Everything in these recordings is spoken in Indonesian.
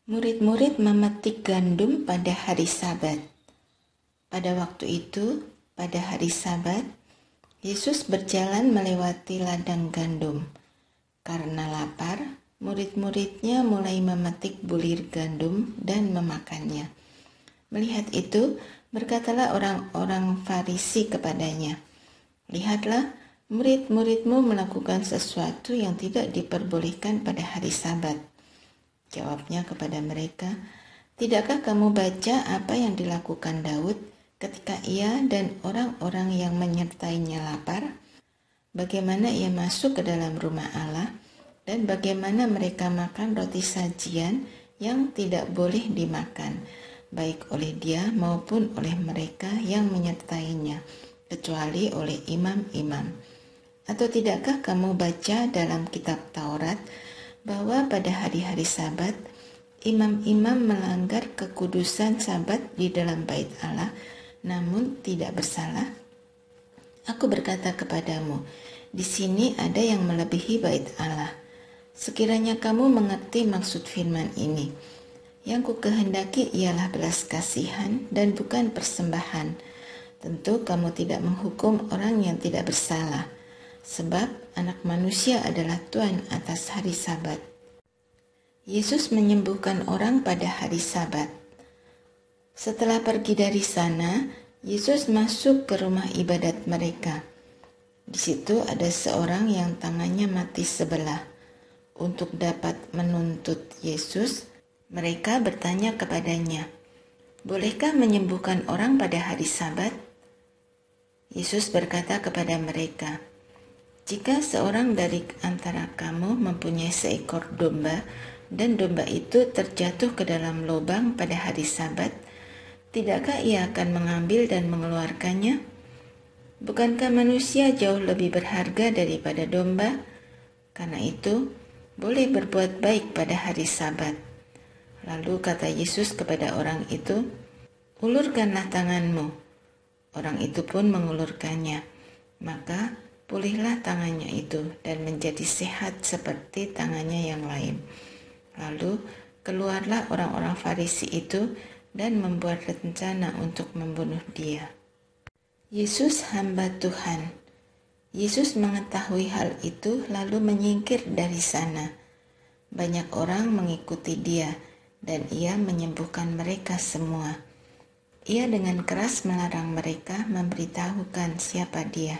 Murid-murid memetik gandum pada hari Sabat. Pada waktu itu, pada hari Sabat, Yesus berjalan melewati ladang gandum. Karena lapar, murid-muridnya mulai memetik bulir gandum dan memakannya. Melihat itu, berkatalah orang-orang Farisi kepadanya, "Lihatlah, murid-muridmu melakukan sesuatu yang tidak diperbolehkan pada hari Sabat." Jawabnya kepada mereka, "Tidakkah kamu baca apa yang dilakukan Daud ketika ia dan orang-orang yang menyertainya lapar? Bagaimana ia masuk ke dalam rumah Allah dan bagaimana mereka makan roti sajian yang tidak boleh dimakan, baik oleh dia maupun oleh mereka yang menyertainya, kecuali oleh imam-imam. Atau tidakkah kamu baca dalam kitab Taurat bahwa pada hari-hari Sabat, imam-imam melanggar kekudusan Sabat di dalam bait Allah, namun tidak bersalah? Aku berkata kepadamu, di sini ada yang melebihi bait Allah. Sekiranya kamu mengerti maksud firman ini, yang ku kehendaki ialah belas kasihan dan bukan persembahan. Tentu kamu tidak menghukum orang yang tidak bersalah, sebab Anak Manusia adalah Tuhan atas hari Sabat." Yesus menyembuhkan orang pada hari Sabat. Setelah pergi dari sana, Yesus masuk ke rumah ibadat mereka. Di situ ada seorang yang tangannya mati sebelah. Untuk dapat menuntut Yesus, mereka bertanya kepadanya, "Bolehkah menyembuhkan orang pada hari Sabat?" Yesus berkata kepada mereka, "Jika seorang dari antara kamu mempunyai seekor domba, dan domba itu terjatuh ke dalam lubang pada hari Sabat, tidakkah ia akan mengambil dan mengeluarkannya? Bukankah manusia jauh lebih berharga daripada domba? Karena itu, boleh berbuat baik pada hari Sabat." Lalu kata Yesus kepada orang itu, "Ulurkanlah tanganmu." Orang itu pun mengulurkannya. Maka pulihlah tangannya itu dan menjadi sehat seperti tangannya yang lain. Lalu keluarlah orang-orang Farisi itu dan membuat rencana untuk membunuh dia. Yesus hamba Tuhan. Yesus mengetahui hal itu lalu menyingkir dari sana. Banyak orang mengikuti dia dan ia menyembuhkan mereka semua. Ia dengan keras melarang mereka memberitahukan siapa dia,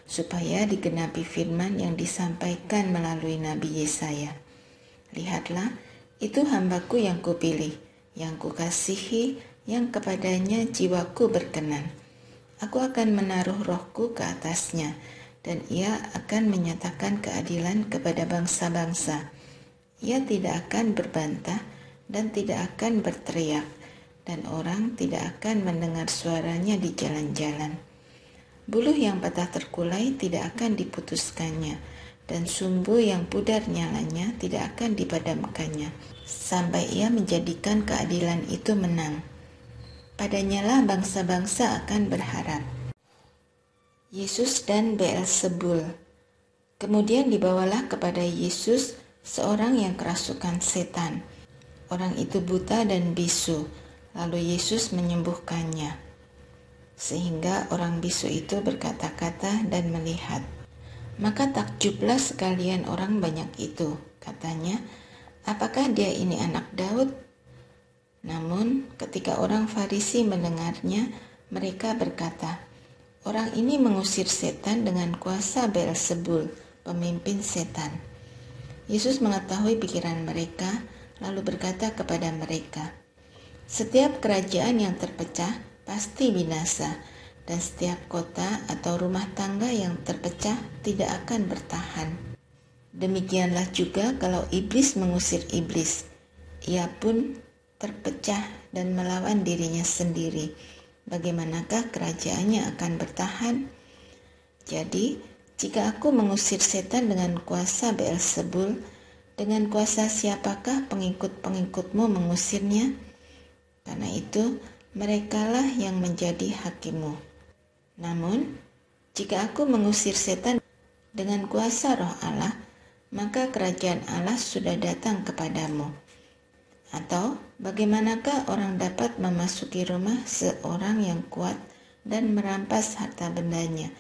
supaya digenapi firman yang disampaikan melalui Nabi Yesaya. "Lihatlah, itu hambaku yang kupilih, yang kukasihi, yang kepadanya jiwaku berkenan. Aku akan menaruh rohku ke atasnya, dan ia akan menyatakan keadilan kepada bangsa-bangsa. Ia tidak akan berbantah dan tidak akan berteriak, dan orang tidak akan mendengar suaranya di jalan-jalan. Buluh yang patah terkulai tidak akan diputuskannya, dan sumbu yang pudar nyalanya tidak akan dipadamkannya, sampai ia menjadikan keadilan itu menang. Padanyalah bangsa-bangsa akan berharap." Yesus dan Beelzebul. Kemudian dibawalah kepada Yesus seorang yang kerasukan setan. Orang itu buta dan bisu, lalu Yesus menyembuhkannya. Sehingga orang bisu itu berkata-kata dan melihat. Maka takjublah sekalian orang banyak itu. Katanya, "Apakah dia ini anak Daud?" Namun ketika orang Farisi mendengarnya, mereka berkata, "Orang ini mengusir setan dengan kuasa Beelzebul, pemimpin setan." Yesus mengetahui pikiran mereka, lalu berkata kepada mereka, "Setiap kerajaan yang terpecah pasti binasa, dan setiap kota atau rumah tangga yang terpecah tidak akan bertahan. Demikianlah juga kalau iblis mengusir iblis, ia pun terpecah dan melawan dirinya sendiri. Bagaimanakah kerajaannya akan bertahan? Jadi, jika aku mengusir setan dengan kuasa Beelzebul, dengan kuasa siapakah pengikut-pengikutmu mengusirnya? Karena itu, merekalah yang menjadi hakimmu. Namun, jika aku mengusir setan dengan kuasa Roh Allah, maka kerajaan Allah sudah datang kepadamu. Atau bagaimanakah orang dapat memasuki rumah seorang yang kuat dan merampas harta bendanya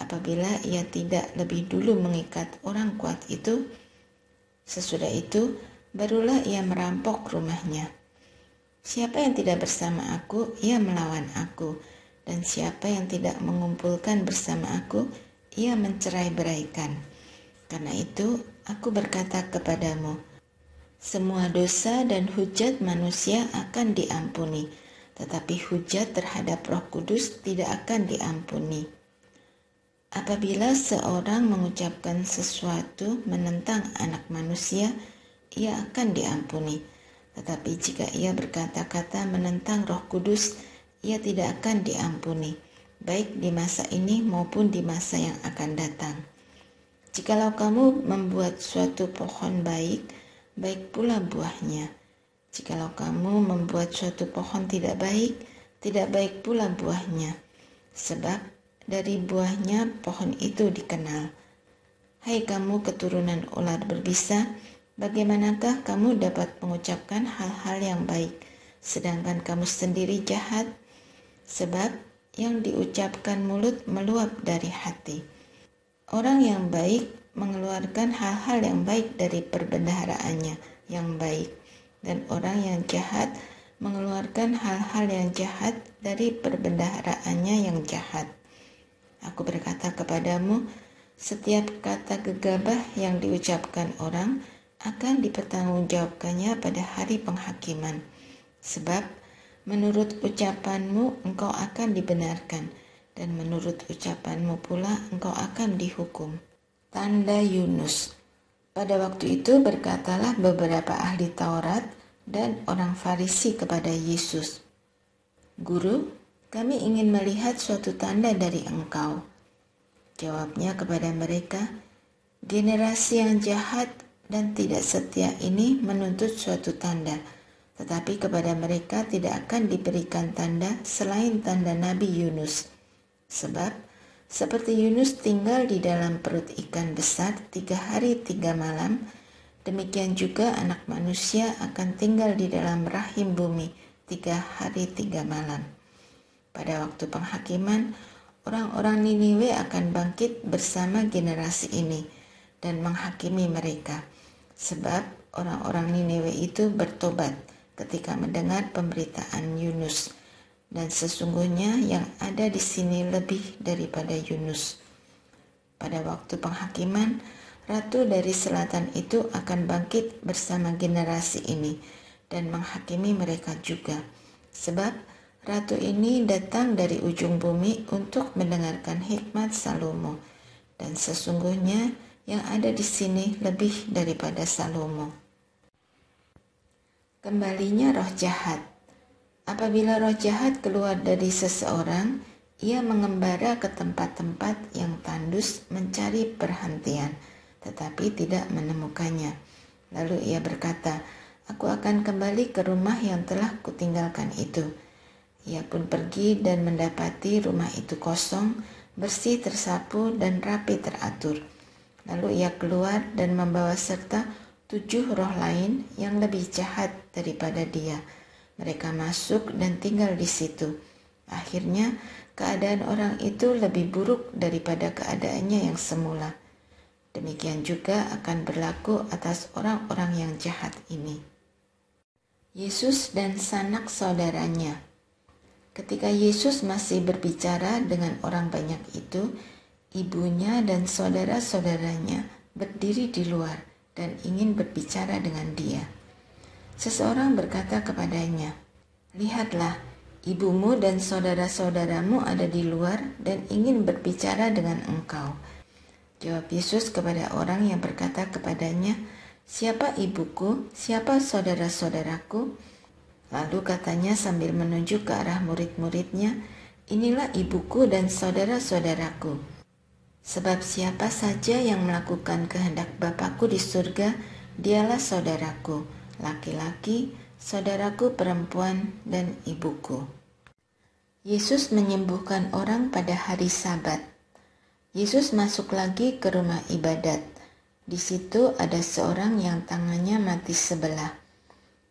apabila ia tidak lebih dulu mengikat orang kuat itu? Sesudah itu, barulah ia merampok rumahnya. Siapa yang tidak bersama aku, ia melawan aku, dan siapa yang tidak mengumpulkan bersama aku, ia mencerai-beraikan. Karena itu, aku berkata kepadamu, semua dosa dan hujat manusia akan diampuni, tetapi hujat terhadap Roh Kudus tidak akan diampuni. Apabila seorang mengucapkan sesuatu menentang Anak Manusia, ia akan diampuni. Tetapi jika ia berkata-kata menentang Roh Kudus, ia tidak akan diampuni, baik di masa ini maupun di masa yang akan datang. Jikalau kamu membuat suatu pohon baik pula buahnya. Jikalau kamu membuat suatu pohon tidak baik pula buahnya. Sebab dari buahnya pohon itu dikenal. Hai kamu keturunan ular berbisa, bagaimanakah kamu dapat mengucapkan hal-hal yang baik, sedangkan kamu sendiri jahat? Sebab yang diucapkan mulut meluap dari hati. Orang yang baik mengeluarkan hal-hal yang baik dari perbendaharaannya yang baik, dan orang yang jahat mengeluarkan hal-hal yang jahat dari perbendaharaannya yang jahat. Aku berkata kepadamu, setiap kata gegabah yang diucapkan orang akan dipertanggungjawabkannya pada hari penghakiman. Sebab menurut ucapanmu engkau akan dibenarkan, dan menurut ucapanmu pula engkau akan dihukum. Tanda Yunus. Pada waktu itu berkatalah beberapa ahli Taurat dan orang Farisi kepada Yesus, Guru, kami ingin melihat suatu tanda dari engkau. Jawabnya kepada mereka, generasi yang jahat dan tidak setia ini menuntut suatu tanda, tetapi kepada mereka tidak akan diberikan tanda selain tanda Nabi Yunus. Sebab seperti Yunus tinggal di dalam perut ikan besar 3 hari 3 malam, demikian juga Anak Manusia akan tinggal di dalam rahim bumi 3 hari 3 malam. Pada waktu penghakiman, orang-orang Niniwe akan bangkit bersama generasi ini dan menghakimi mereka. Sebab orang-orang Niniwe itu bertobat ketika mendengar pemberitaan Yunus. Dan sesungguhnya yang ada di sini lebih daripada Yunus. Pada waktu penghakiman, ratu dari selatan itu akan bangkit bersama generasi ini dan menghakimi mereka juga. Sebab ratu ini datang dari ujung bumi untuk mendengarkan hikmat Salomo. Dan sesungguhnya yang ada di sini lebih daripada Salomo. Kembalinya roh jahat. Apabila roh jahat keluar dari seseorang, ia mengembara ke tempat-tempat yang tandus mencari perhentian, tetapi tidak menemukannya. Lalu ia berkata, aku akan kembali ke rumah yang telah kutinggalkan itu. Ia pun pergi dan mendapati rumah itu kosong, bersih tersapu dan rapi teratur. Lalu ia keluar dan membawa serta 7 roh lain yang lebih jahat daripada dia. Mereka masuk dan tinggal di situ. Akhirnya, keadaan orang itu lebih buruk daripada keadaannya yang semula. Demikian juga akan berlaku atas orang-orang yang jahat ini. Yesus dan sanak saudaranya. Ketika Yesus masih berbicara dengan orang banyak itu, ibunya dan saudara-saudaranya berdiri di luar dan ingin berbicara dengan dia. Seseorang berkata kepadanya, lihatlah, ibumu dan saudara-saudaramu ada di luar dan ingin berbicara dengan engkau. Jawab Yesus kepada orang yang berkata kepadanya, siapa ibuku, siapa saudara-saudaraku? Lalu katanya sambil menunjuk ke arah murid-muridnya, inilah ibuku dan saudara-saudaraku. Sebab siapa saja yang melakukan kehendak Bapa-Ku di surga, dialah saudaraku, laki-laki, saudaraku perempuan, dan ibuku. Yesus menyembuhkan orang pada hari Sabat. Yesus masuk lagi ke rumah ibadat. Di situ ada seorang yang tangannya mati sebelah.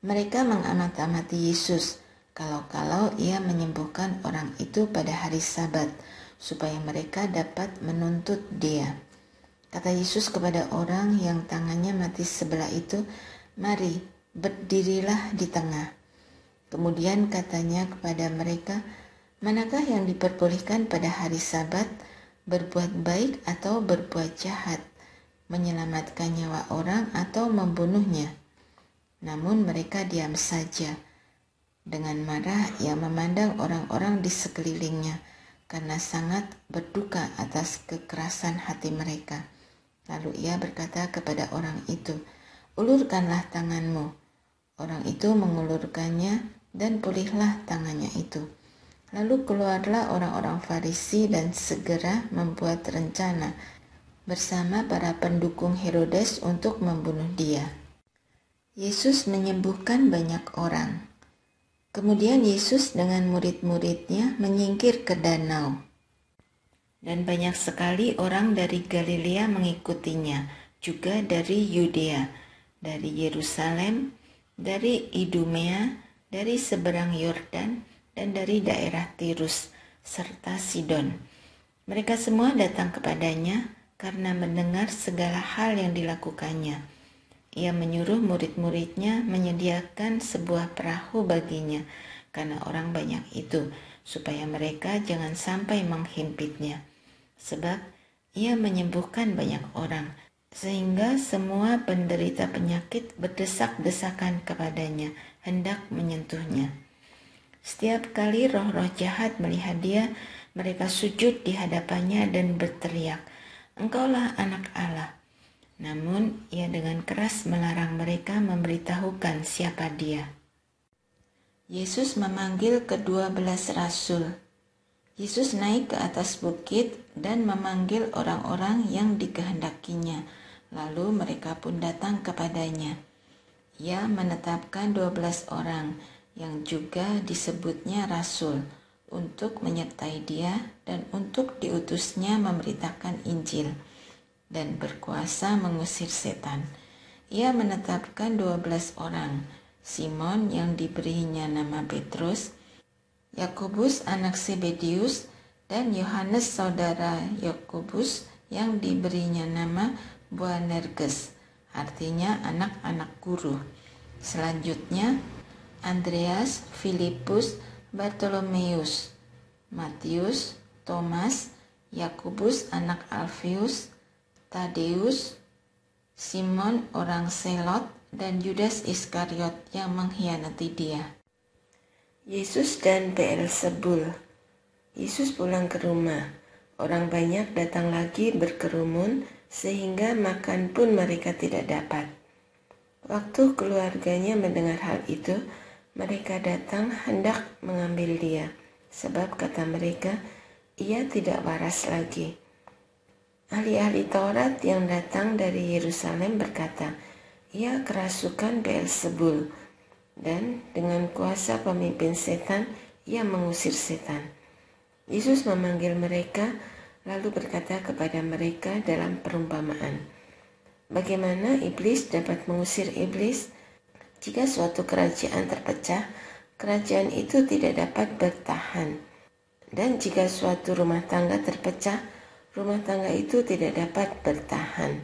Mereka mengamat-amati Yesus, kalau-kalau ia menyembuhkan orang itu pada hari Sabat, supaya mereka dapat menuntut dia. Kata Yesus kepada orang yang tangannya mati sebelah itu, "Mari, berdirilah di tengah." Kemudian katanya kepada mereka, "Manakah yang diperbolehkan pada hari Sabat, berbuat baik atau berbuat jahat, menyelamatkan nyawa orang atau membunuhnya?" Namun mereka diam saja. Dengan marah ia memandang orang-orang di sekelilingnya karena sangat berduka atas kekerasan hati mereka. Lalu ia berkata kepada orang itu, "Ulurkanlah tanganmu." Orang itu mengulurkannya dan pulihlah tangannya itu. Lalu keluarlah orang-orang Farisi dan segera membuat rencana bersama para pendukung Herodes untuk membunuh dia. Yesus menyembuhkan banyak orang. Kemudian Yesus dengan murid-muridnya menyingkir ke danau. Dan banyak sekali orang dari Galilea mengikutinya, juga dari Yudea, dari Yerusalem, dari Idumea, dari seberang Yordan, dan dari daerah Tirus, serta Sidon. Mereka semua datang kepadanya karena mendengar segala hal yang dilakukannya. Ia menyuruh murid-muridnya menyediakan sebuah perahu baginya karena orang banyak itu, supaya mereka jangan sampai menghimpitnya. Sebab ia menyembuhkan banyak orang, sehingga semua penderita penyakit berdesak-desakan kepadanya, hendak menyentuhnya. Setiap kali roh-roh jahat melihat dia, mereka sujud di hadapannya dan berteriak, "Engkaulah Anak Allah." Namun ia dengan keras melarang mereka memberitahukan siapa dia. Yesus memanggil ke-12 rasul. Yesus naik ke atas bukit dan memanggil orang-orang yang dikehendakinya. Lalu mereka pun datang kepadanya. Ia menetapkan 12 orang yang juga disebutnya rasul untuk menyertai dia dan untuk diutusnya memberitakan Injil dan berkuasa mengusir setan. Ia menetapkan 12 orang, Simon yang diberinya nama Petrus, Yakobus anak Zebedius, dan Yohanes saudara Yakobus yang diberinya nama Boanerges, artinya anak-anak guru. Selanjutnya, Andreas, Filipus, Bartolomeus, Matius, Thomas, Yakobus anak Alfius, Tadeus, Simon orang Selot, dan Yudas Iskariot yang mengkhianati dia. Yesus dan Beelzebul. Yesus pulang ke rumah. Orang banyak datang lagi berkerumun sehingga makan pun mereka tidak dapat. Waktu keluarganya mendengar hal itu, mereka datang hendak mengambil dia, sebab kata mereka, ia tidak waras lagi. Ahli-ahli Taurat yang datang dari Yerusalem berkata, ia kerasukan Beelzebul, dan dengan kuasa pemimpin setan, ia mengusir setan. Yesus memanggil mereka, lalu berkata kepada mereka dalam perumpamaan, bagaimana iblis dapat mengusir iblis? Jika suatu kerajaan terpecah, kerajaan itu tidak dapat bertahan. Dan jika suatu rumah tangga terpecah, rumah tangga itu tidak dapat bertahan.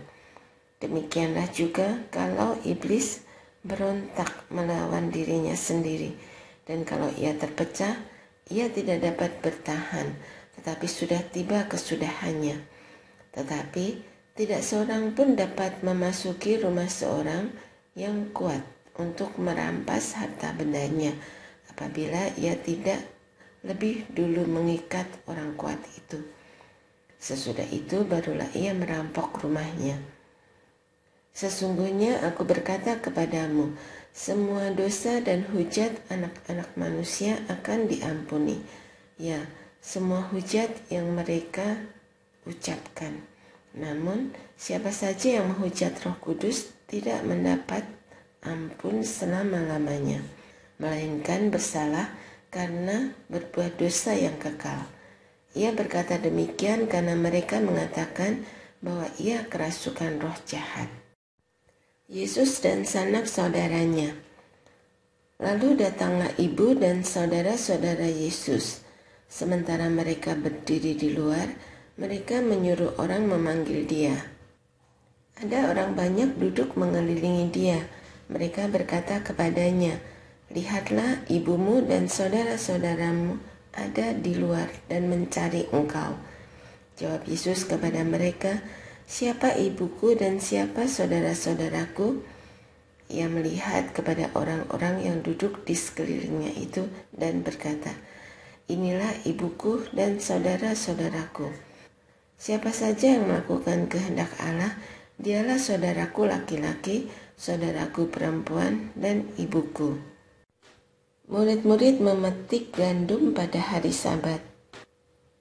Demikianlah juga kalau iblis berontak melawan dirinya sendiri, dan kalau ia terpecah, ia tidak dapat bertahan, tetapi sudah tiba kesudahannya. Tetapi tidak seorang pun dapat memasuki rumah seorang yang kuat untuk merampas harta bendanya, apabila ia tidak lebih dulu mengikat orang kuat itu. Sesudah itu barulah ia merampok rumahnya. Sesungguhnya aku berkata kepadamu, semua dosa dan hujat anak-anak manusia akan diampuni. Ya, semua hujat yang mereka ucapkan. Namun, siapa saja yang menghujat Roh Kudus tidak mendapat ampun selama-lamanya, melainkan bersalah karena berbuat dosa yang kekal. Ia berkata demikian karena mereka mengatakan bahwa ia kerasukan roh jahat. Yesus dan sanak saudaranya. Lalu datanglah ibu dan saudara-saudara Yesus. Sementara mereka berdiri di luar, mereka menyuruh orang memanggil dia. Ada orang banyak duduk mengelilingi dia. Mereka berkata kepadanya, "Lihatlah, ibumu dan saudara-saudaramu ada di luar dan mencari engkau." Jawab Yesus kepada mereka, "Siapa ibuku dan siapa saudara-saudaraku?" Ia melihat kepada orang-orang yang duduk di sekelilingnya itu dan berkata, "Inilah ibuku dan saudara-saudaraku. Siapa saja yang melakukan kehendak Allah, dialah saudaraku laki-laki, saudaraku perempuan, dan ibuku." Murid-murid memetik gandum pada hari Sabat.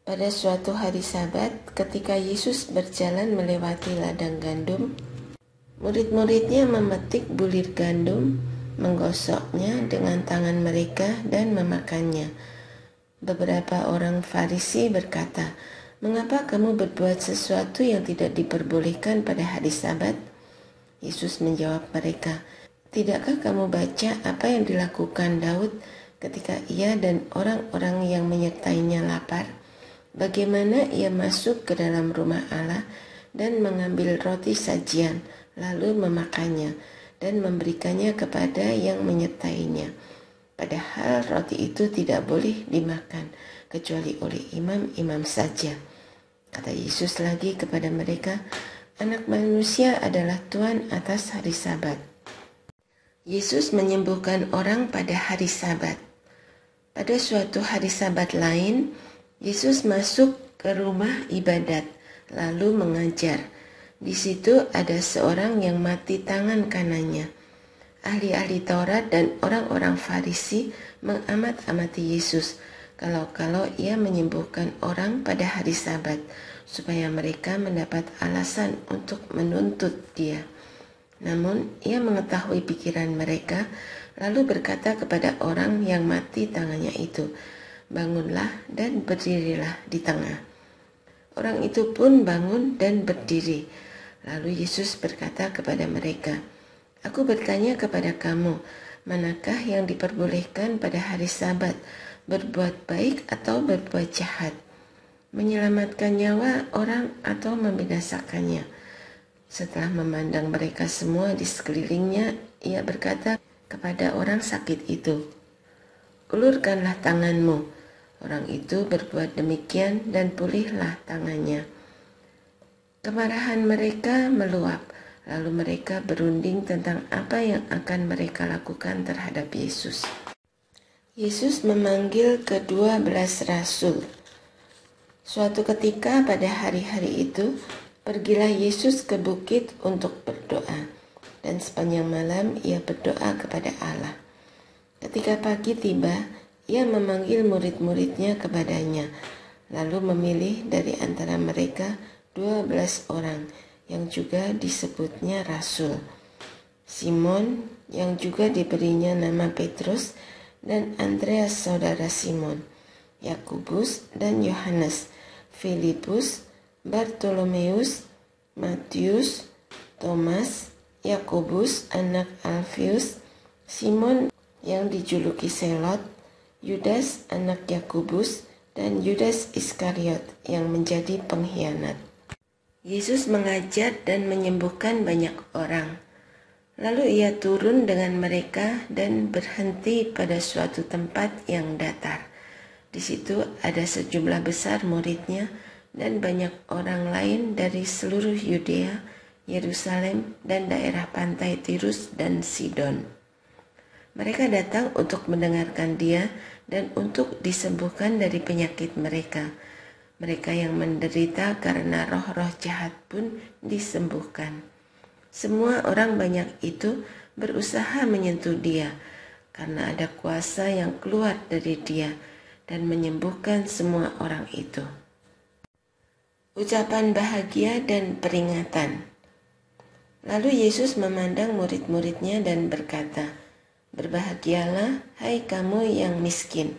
Pada suatu hari Sabat, ketika Yesus berjalan melewati ladang gandum, murid-muridnya memetik bulir gandum, menggosoknya dengan tangan mereka dan memakannya. Beberapa orang Farisi berkata, "Mengapa kamu berbuat sesuatu yang tidak diperbolehkan pada hari Sabat?" Yesus menjawab mereka, "Tidakkah kamu baca apa yang dilakukan Daud ketika ia dan orang-orang yang menyertainya lapar? Bagaimana ia masuk ke dalam rumah Allah dan mengambil roti sajian, lalu memakannya dan memberikannya kepada yang menyertainya. Padahal roti itu tidak boleh dimakan kecuali oleh imam-imam saja." Kata Yesus lagi kepada mereka, "Anak manusia adalah Tuhan atas hari Sabat." Yesus menyembuhkan orang pada hari Sabat. Pada suatu hari Sabat lain, Yesus masuk ke rumah ibadat lalu mengajar. Di situ ada seorang yang mati tangan kanannya. Ahli-ahli Taurat dan orang-orang Farisi mengamat-amati Yesus kalau ia menyembuhkan orang pada hari Sabat, supaya mereka mendapat alasan untuk menuntut dia. Namun ia mengetahui pikiran mereka, lalu berkata kepada orang yang mati tangannya itu, "Bangunlah dan berdirilah di tengah." Orang itu pun bangun dan berdiri. Lalu Yesus berkata kepada mereka, "Aku bertanya kepada kamu, manakah yang diperbolehkan pada hari Sabat, berbuat baik atau berbuat jahat, menyelamatkan nyawa orang atau membinasakannya?" Setelah memandang mereka semua di sekelilingnya, ia berkata kepada orang sakit itu, "Ulurkanlah tanganmu." Orang itu berbuat demikian dan pulihlah tangannya. Kemarahan mereka meluap. Lalu mereka berunding tentang apa yang akan mereka lakukan terhadap Yesus. Yesus memanggil ke-12 rasul. Suatu ketika pada hari-hari itu, pergilah Yesus ke bukit untuk berdoa, dan sepanjang malam ia berdoa kepada Allah. Ketika pagi tiba, ia memanggil murid-muridnya kepadanya, lalu memilih dari antara mereka 12 orang, yang juga disebutnya rasul. Simon, yang juga diberinya nama Petrus, dan Andreas saudara Simon, Yakobus dan Yohanes, Filipus, Bartolomeus, Matius, Thomas, Yakobus anak Alfius, Simon yang dijuluki Selot, Yudas anak Yakobus, dan Yudas Iskariot yang menjadi pengkhianat. Yesus mengajar dan menyembuhkan banyak orang. Lalu ia turun dengan mereka dan berhenti pada suatu tempat yang datar. Di situ ada sejumlah besar muridnya dan banyak orang lain dari seluruh Yudea, Yerusalem, dan daerah pantai Tirus dan Sidon. Mereka datang untuk mendengarkan dia dan untuk disembuhkan dari penyakit mereka. Mereka yang menderita karena roh-roh jahat pun disembuhkan. Semua orang banyak itu berusaha menyentuh dia, karena ada kuasa yang keluar dari dia dan menyembuhkan semua orang itu. Ucapan bahagia dan peringatan. Lalu Yesus memandang murid-muridnya dan berkata, "Berbahagialah, hai kamu yang miskin,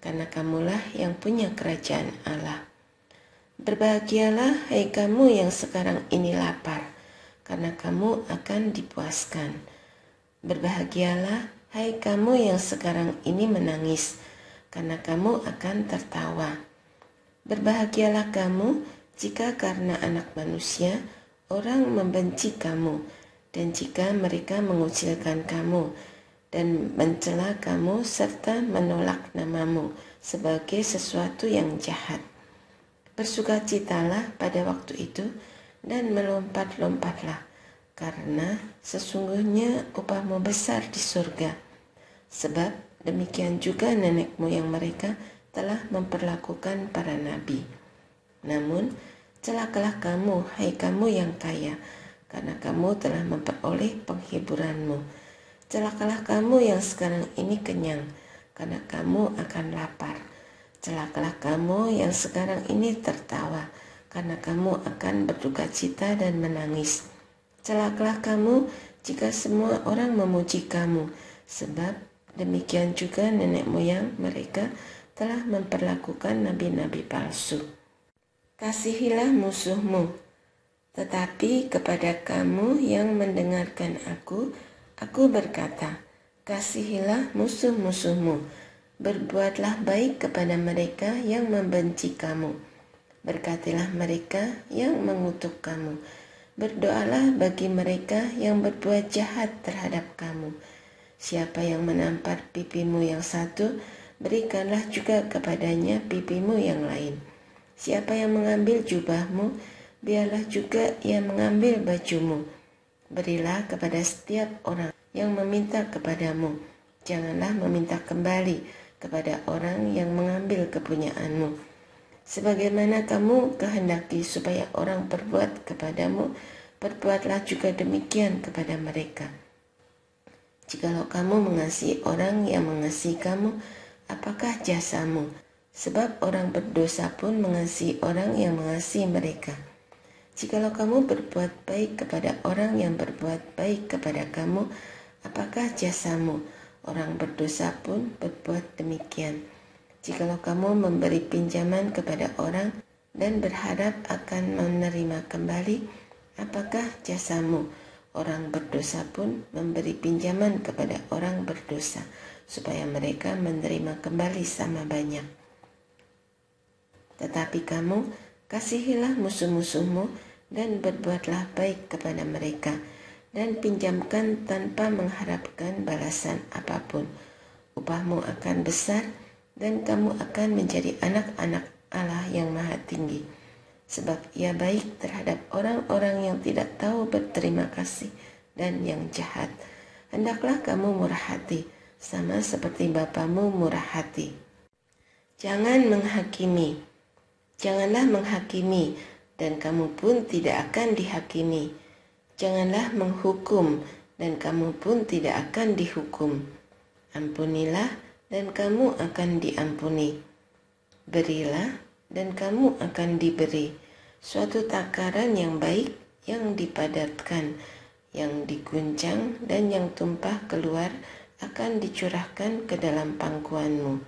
karena kamulah yang punya kerajaan Allah. Berbahagialah, hai kamu yang sekarang ini lapar, karena kamu akan dipuaskan. Berbahagialah, Hai kamu yang sekarang ini menangis, karena kamu akan tertawa. Berbahagialah kamu jika karena Anak Manusia orang membenci kamu, dan jika mereka mengucilkan kamu dan mencela kamu serta menolak namamu sebagai sesuatu yang jahat. Bersukacitalah pada waktu itu dan melompat-lompatlah, karena sesungguhnya upahmu besar di surga. Sebab demikian juga nenek moyang mereka telah memperlakukan para nabi. Namun, celakalah kamu, hai kamu yang kaya, karena kamu telah memperoleh penghiburanmu. Celakalah kamu yang sekarang ini kenyang, karena kamu akan lapar. Celakalah kamu yang sekarang ini tertawa, karena kamu akan berduka cita dan menangis. Celakalah kamu jika semua orang memuji kamu, sebab demikian juga nenek moyang mereka telah memperlakukan nabi-nabi palsu. Kasihilah musuhmu, tetapi kepada kamu yang mendengarkan aku berkata, kasihilah musuh-musuhmu, berbuatlah baik kepada mereka yang membenci kamu, berkatilah mereka yang mengutuk kamu, berdoalah bagi mereka yang berbuat jahat terhadap kamu. Siapa yang menampar pipimu yang satu, berikanlah juga kepadanya pipimu yang lain. Siapa yang mengambil jubahmu, biarlah juga ia mengambil bajumu. Berilah kepada setiap orang yang meminta kepadamu. Janganlah meminta kembali kepada orang yang mengambil kepunyaanmu. Sebagaimana kamu kehendaki supaya orang berbuat kepadamu, berbuatlah juga demikian kepada mereka. Jikalau kamu mengasihi orang yang mengasihi kamu, apakah jasamu? Sebab orang berdosa pun mengasihi orang yang mengasihi mereka. Jikalau kamu berbuat baik kepada orang yang berbuat baik kepada kamu, apakah jasamu? Orang berdosa pun berbuat demikian. Jikalau kamu memberi pinjaman kepada orang dan berharap akan menerima kembali, apakah jasamu? Orang berdosa pun memberi pinjaman kepada orang berdosa, supaya mereka menerima kembali sama banyak. Tetapi kamu, kasihilah musuh-musuhmu dan berbuatlah baik kepada mereka, dan pinjamkan tanpa mengharapkan balasan apapun. Upahmu akan besar, dan kamu akan menjadi anak-anak Allah yang Maha Tinggi. Sebab ia baik terhadap orang-orang yang tidak tahu berterima kasih dan yang jahat. Hendaklah kamu murah hati, sama seperti Bapamu murah hati. Janganlah menghakimi, dan kamu pun tidak akan dihakimi. Janganlah menghukum, dan kamu pun tidak akan dihukum. Ampunilah, dan kamu akan diampuni. Berilah, dan kamu akan diberi suatu takaran yang baik, yang dipadatkan, yang diguncang, dan yang tumpah keluar akan dicurahkan ke dalam pangkuanmu.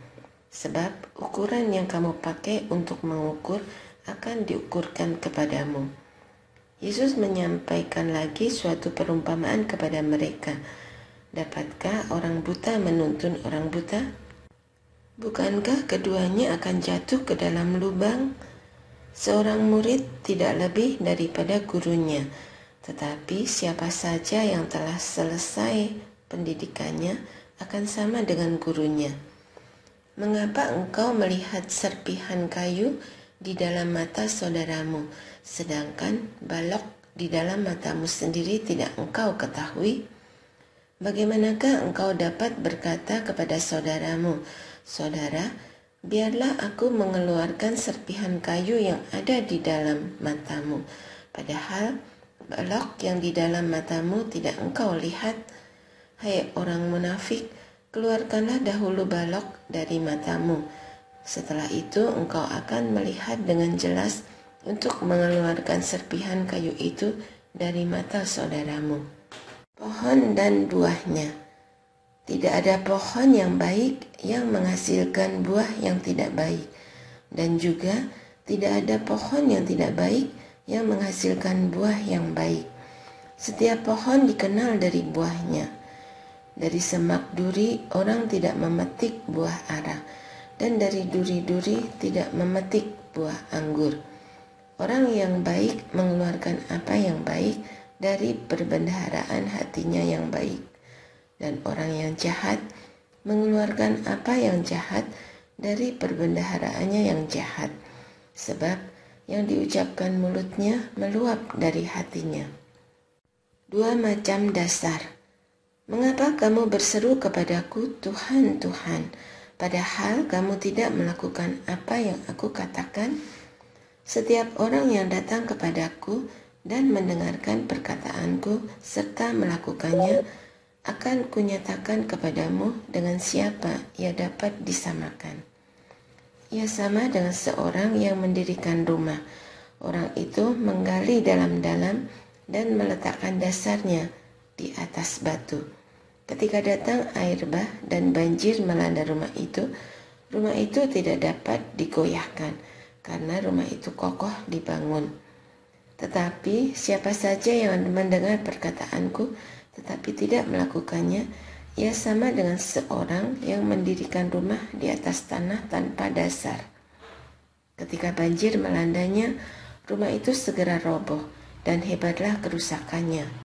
Sebab ukuran yang kamu pakai untuk mengukur akan diukurkan kepadamu. Yesus menyampaikan lagi suatu perumpamaan kepada mereka. Dapatkah orang buta menuntun orang buta? Bukankah keduanya akan jatuh ke dalam lubang? Seorang murid tidak lebih daripada gurunya, tetapi siapa saja yang telah selesai pendidikannya akan sama dengan gurunya. Mengapa engkau melihat serpihan kayu di dalam mata saudaramu, sedangkan balok di dalam matamu sendiri tidak engkau ketahui? Bagaimanakah engkau dapat berkata kepada saudaramu, Saudara, biarlah aku mengeluarkan serpihan kayu yang ada di dalam matamu, padahal balok yang di dalam matamu tidak engkau lihat? Hai orang munafik, keluarkanlah dahulu balok dari matamu. Setelah itu engkau akan melihat dengan jelas untuk mengeluarkan serpihan kayu itu dari mata saudaramu. Pohon dan buahnya. Tidak ada pohon yang baik yang menghasilkan buah yang tidak baik, dan juga tidak ada pohon yang tidak baik yang menghasilkan buah yang baik. Setiap pohon dikenal dari buahnya. Dari semak duri orang tidak memetik buah ara, dan dari duri-duri tidak memetik buah anggur. Orang yang baik mengeluarkan apa yang baik dari perbendaharaan hatinya yang baik, dan orang yang jahat mengeluarkan apa yang jahat dari perbendaharaannya yang jahat, sebab yang diucapkan mulutnya meluap dari hatinya. 2 macam dasar. Mengapa kamu berseru kepadaku, Tuhan, Tuhan, padahal kamu tidak melakukan apa yang aku katakan? Setiap orang yang datang kepadaku dan mendengarkan perkataanku serta melakukannya, akan kunyatakan kepadamu dengan siapa ia dapat disamakan. Ia sama dengan seorang yang mendirikan rumah. Orang itu menggali dalam-dalam dan meletakkan dasarnya di atas batu. Ketika datang air bah dan banjir melanda rumah itu tidak dapat digoyahkan, karena rumah itu kokoh dibangun. Tetapi siapa saja yang mendengar perkataanku, tetapi tidak melakukannya, ia sama dengan seorang yang mendirikan rumah di atas tanah tanpa dasar. Ketika banjir melandanya, rumah itu segera roboh, dan hebatlah kerusakannya.